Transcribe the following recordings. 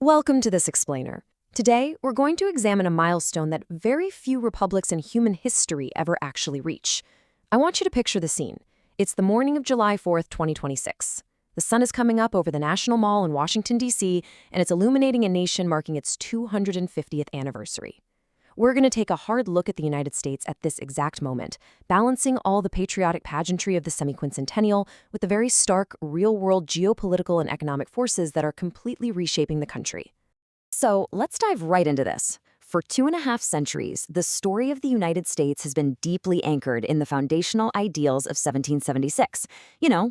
Welcome to this explainer. Today, we're going to examine a milestone that very few republics in human history ever actually reach. I want you to picture the scene. It's the morning of July 4th, 2026. The sun is coming up over the National Mall in Washington, D.C., and it's illuminating a nation marking its 250th anniversary. We're going to take a hard look at the United States at this exact moment, balancing all the patriotic pageantry of the semi-quincentennial with the very stark, real-world geopolitical and economic forces that are completely reshaping the country. So let's dive right into this. For 2.5 centuries, the story of the United States has been deeply anchored in the foundational ideals of 1776,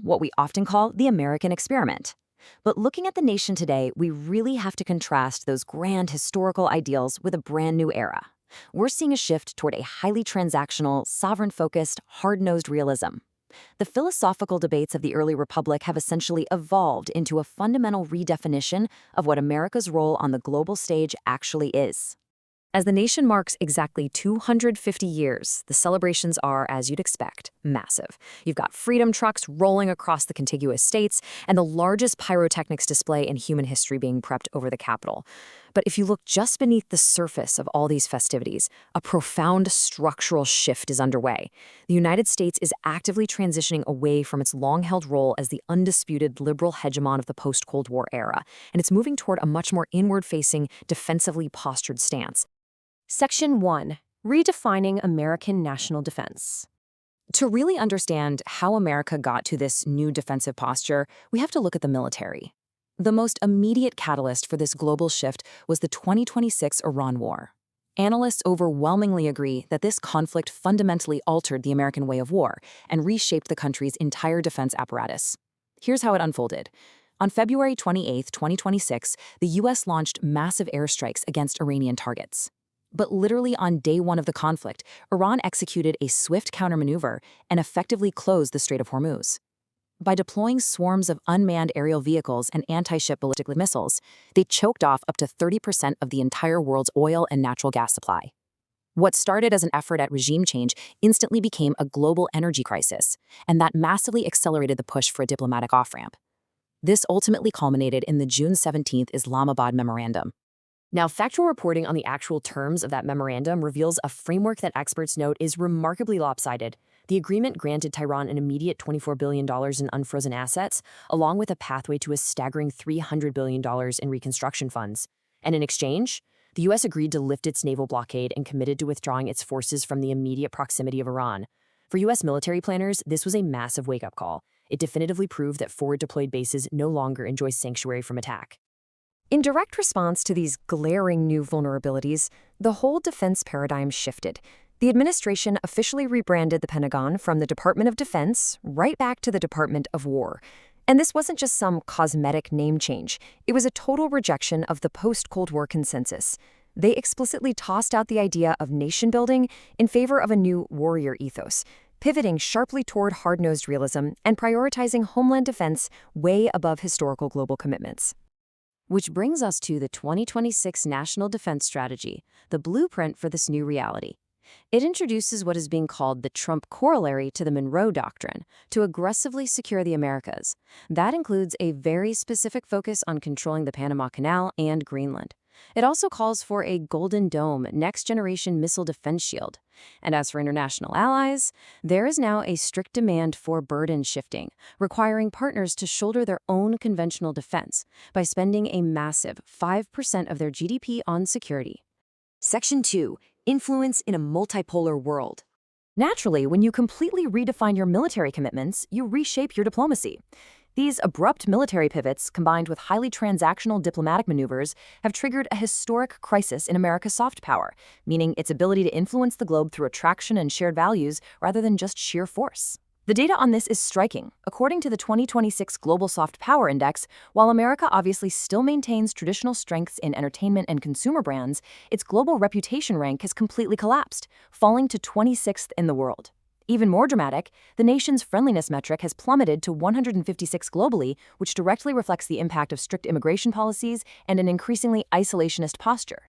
what we often call the American experiment. But looking at the nation today, we really have to contrast those grand historical ideals with a brand new era. We're seeing a shift toward a highly transactional, sovereign-focused, hard-nosed realism. The philosophical debates of the early republic have essentially evolved into a fundamental redefinition of what America's role on the global stage actually is. As the nation marks exactly 250 years, the celebrations are, as you'd expect, massive. You've got freedom trucks rolling across the contiguous states, and the largest pyrotechnics display in human history being prepped over the Capitol. But if you look just beneath the surface of all these festivities, a profound structural shift is underway. The United States is actively transitioning away from its long-held role as the undisputed liberal hegemon of the post-Cold War era, and it's moving toward a much more inward-facing, defensively postured stance. Section 1. Redefining American National Defense. To really understand how America got to this new defensive posture, we have to look at the military. The most immediate catalyst for this global shift was the 2026 Iran War. Analysts overwhelmingly agree that this conflict fundamentally altered the American way of war and reshaped the country's entire defense apparatus. Here's how it unfolded. On February 28, 2026, the U.S. launched massive airstrikes against Iranian targets. But literally on day one of the conflict, Iran executed a swift countermaneuver and effectively closed the Strait of Hormuz. By deploying swarms of unmanned aerial vehicles and anti-ship ballistic missiles, they choked off up to 30% of the entire world's oil and natural gas supply. What started as an effort at regime change instantly became a global energy crisis, and that massively accelerated the push for a diplomatic off-ramp. This ultimately culminated in the June 17th Islamabad Memorandum. Now, factual reporting on the actual terms of that memorandum reveals a framework that experts note is remarkably lopsided. The agreement granted Tehran an immediate $24 billion in unfrozen assets, along with a pathway to a staggering $300 billion in reconstruction funds. And in exchange, the U.S. agreed to lift its naval blockade and committed to withdrawing its forces from the immediate proximity of Iran. For U.S. military planners, this was a massive wake-up call. It definitively proved that forward-deployed bases no longer enjoy sanctuary from attack. In direct response to these glaring new vulnerabilities, the whole defense paradigm shifted. The administration officially rebranded the Pentagon from the Department of Defense right back to the Department of War. And this wasn't just some cosmetic name change. It was a total rejection of the post-Cold War consensus. They explicitly tossed out the idea of nation building in favor of a new warrior ethos, pivoting sharply toward hard-nosed realism and prioritizing homeland defense way above historical global commitments. Which brings us to the 2026 National Defense Strategy, the blueprint for this new reality. It introduces what is being called the Trump corollary to the Monroe Doctrine to aggressively secure the Americas. That includes a very specific focus on controlling the Panama Canal and Greenland. It also calls for a Golden Dome next-generation missile defense shield. And as for international allies, there is now a strict demand for burden shifting, requiring partners to shoulder their own conventional defense by spending a massive 5% of their GDP on security. Section 2. Influence in a multipolar world. Naturally, when you completely redefine your military commitments, you reshape your diplomacy. These abrupt military pivots, combined with highly transactional diplomatic maneuvers, have triggered a historic crisis in America's soft power, meaning its ability to influence the globe through attraction and shared values rather than just sheer force. The data on this is striking. According to the 2026 Global Soft Power Index, while America obviously still maintains traditional strengths in entertainment and consumer brands, its global reputation rank has completely collapsed, falling to 26th in the world. Even more dramatic, the nation's friendliness metric has plummeted to 156 globally, which directly reflects the impact of strict immigration policies and an increasingly isolationist posture.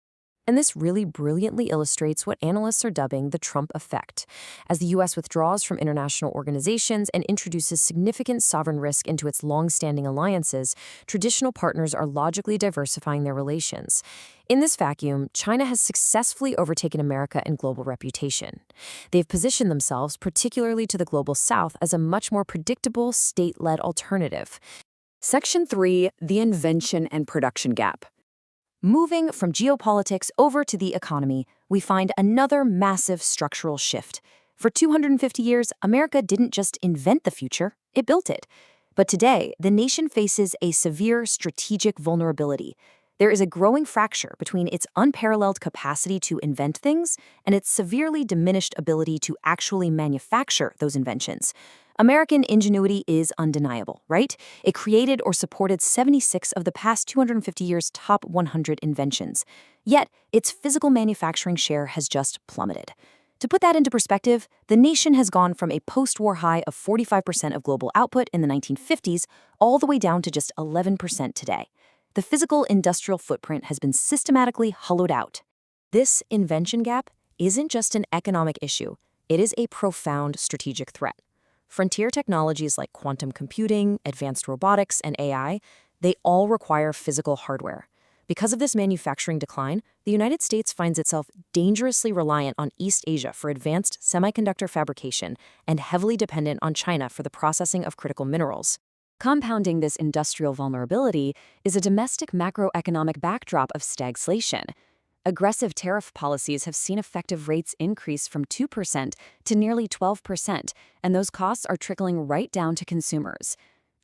And this really brilliantly illustrates what analysts are dubbing the Trump effect. As the U.S. withdraws from international organizations and introduces significant sovereign risk into its long-standing alliances, traditional partners are logically diversifying their relations. In this vacuum, China has successfully overtaken America in global reputation. They've positioned themselves, particularly to the global south, as a much more predictable, state-led alternative. Section 3, the invention and production gap. Moving from geopolitics over to the economy, we find another massive structural shift. For 250 years, America didn't just invent the future, it built it. But today, the nation faces a severe strategic vulnerability. There is a growing fracture between its unparalleled capacity to invent things and its severely diminished ability to actually manufacture those inventions. American ingenuity is undeniable, right? It created or supported 76 of the past 250 years' top 100 inventions. Yet, its physical manufacturing share has just plummeted. To put that into perspective, the nation has gone from a post-war high of 45% of global output in the 1950s all the way down to just 11% today. The physical industrial footprint has been systematically hollowed out. This invention gap isn't just an economic issue, it is a profound strategic threat. Frontier technologies like quantum computing, advanced robotics, and AI, they all require physical hardware. Because of this manufacturing decline, the United States finds itself dangerously reliant on East Asia for advanced semiconductor fabrication and heavily dependent on China for the processing of critical minerals. Compounding this industrial vulnerability is a domestic macroeconomic backdrop of stagflation. Aggressive tariff policies have seen effective rates increase from 2% to nearly 12%, and those costs are trickling right down to consumers.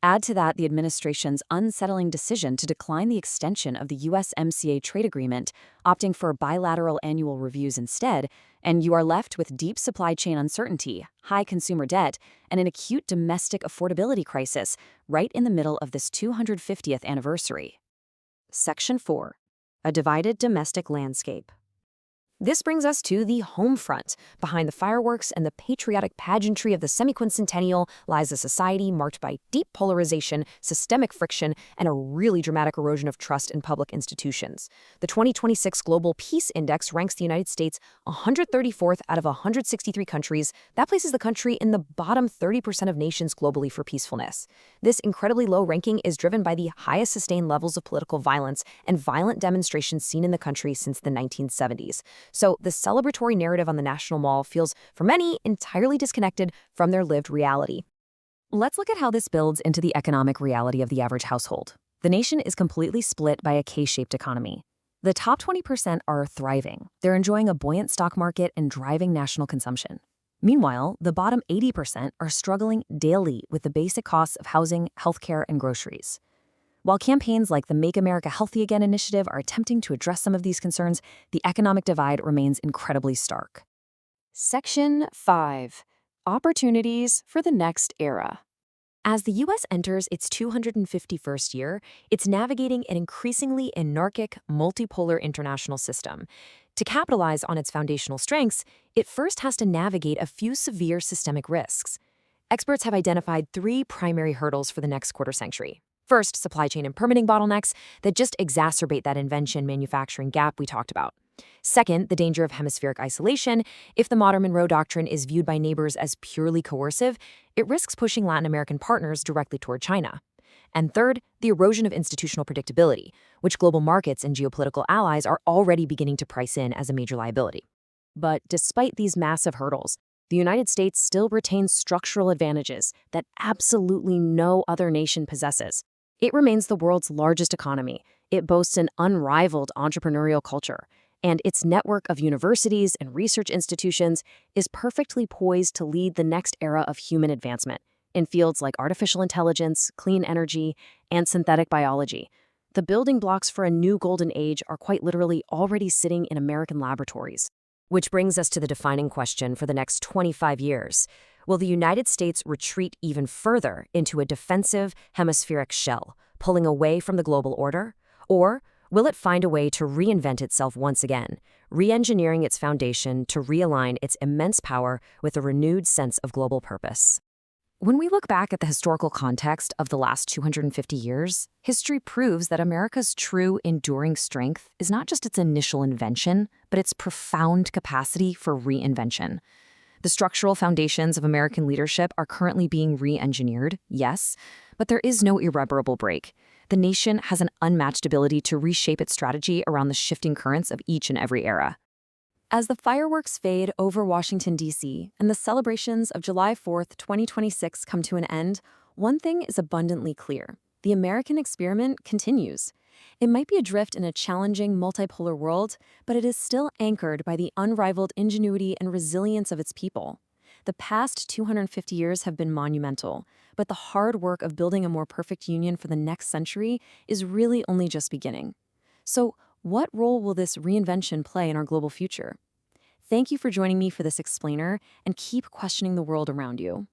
Add to that the administration's unsettling decision to decline the extension of the USMCA trade agreement, opting for bilateral annual reviews instead, and you are left with deep supply chain uncertainty, high consumer debt, and an acute domestic affordability crisis right in the middle of this 250th anniversary. Section 4. A divided domestic landscape. This brings us to the home front. Behind the fireworks and the patriotic pageantry of the semi-quincentennial lies a society marked by deep polarization, systemic friction, and a really dramatic erosion of trust in public institutions. The 2026 Global Peace Index ranks the United States 134th out of 163 countries. That places the country in the bottom 30% of nations globally for peacefulness. This incredibly low ranking is driven by the highest sustained levels of political violence and violent demonstrations seen in the country since the 1970s. So the celebratory narrative on the National Mall feels, for many, entirely disconnected from their lived reality. Let's look at how this builds into the economic reality of the average household. The nation is completely split by a K-shaped economy. The top 20% are thriving. They're enjoying a buoyant stock market and driving national consumption. Meanwhile, the bottom 80% are struggling daily with the basic costs of housing, healthcare, and groceries. While campaigns like the Make America Healthy Again initiative are attempting to address some of these concerns, the economic divide remains incredibly stark. Section 5. Opportunities for the next era. As the U.S. enters its 251st year, it's navigating an increasingly anarchic, multipolar international system. To capitalize on its foundational strengths, it first has to navigate a few severe systemic risks. Experts have identified 3 primary hurdles for the next quarter century. First, supply chain and permitting bottlenecks that just exacerbate that invention-manufacturing gap we talked about. Second, the danger of hemispheric isolation. If the modern Monroe Doctrine is viewed by neighbors as purely coercive, it risks pushing Latin American partners directly toward China. And third, the erosion of institutional predictability, which global markets and geopolitical allies are already beginning to price in as a major liability. But despite these massive hurdles, the United States still retains structural advantages that absolutely no other nation possesses. It remains the world's largest economy. It boasts an unrivaled entrepreneurial culture, and its network of universities and research institutions is perfectly poised to lead the next era of human advancement in fields like artificial intelligence, clean energy, and synthetic biology. The building blocks for a new golden age are quite literally already sitting in American laboratories. Which brings us to the defining question for the next 25 years. Will the United States retreat even further into a defensive hemispheric shell, pulling away from the global order? Or will it find a way to reinvent itself once again, re-engineering its foundation to realign its immense power with a renewed sense of global purpose? When we look back at the historical context of the last 250 years, history proves that America's true enduring strength is not just its initial invention, but its profound capacity for reinvention. The structural foundations of American leadership are currently being re-engineered, yes, but there is no irreparable break. The nation has an unmatched ability to reshape its strategy around the shifting currents of each and every era. As the fireworks fade over Washington, D.C., and the celebrations of July 4th, 2026 come to an end, one thing is abundantly clear. The American experiment continues. It might be adrift in a challenging, multipolar world, but it is still anchored by the unrivaled ingenuity and resilience of its people. The past 250 years have been monumental, but the hard work of building a more perfect union for the next century is really only just beginning. So, what role will this reinvention play in our global future? Thank you for joining me for this explainer, and keep questioning the world around you.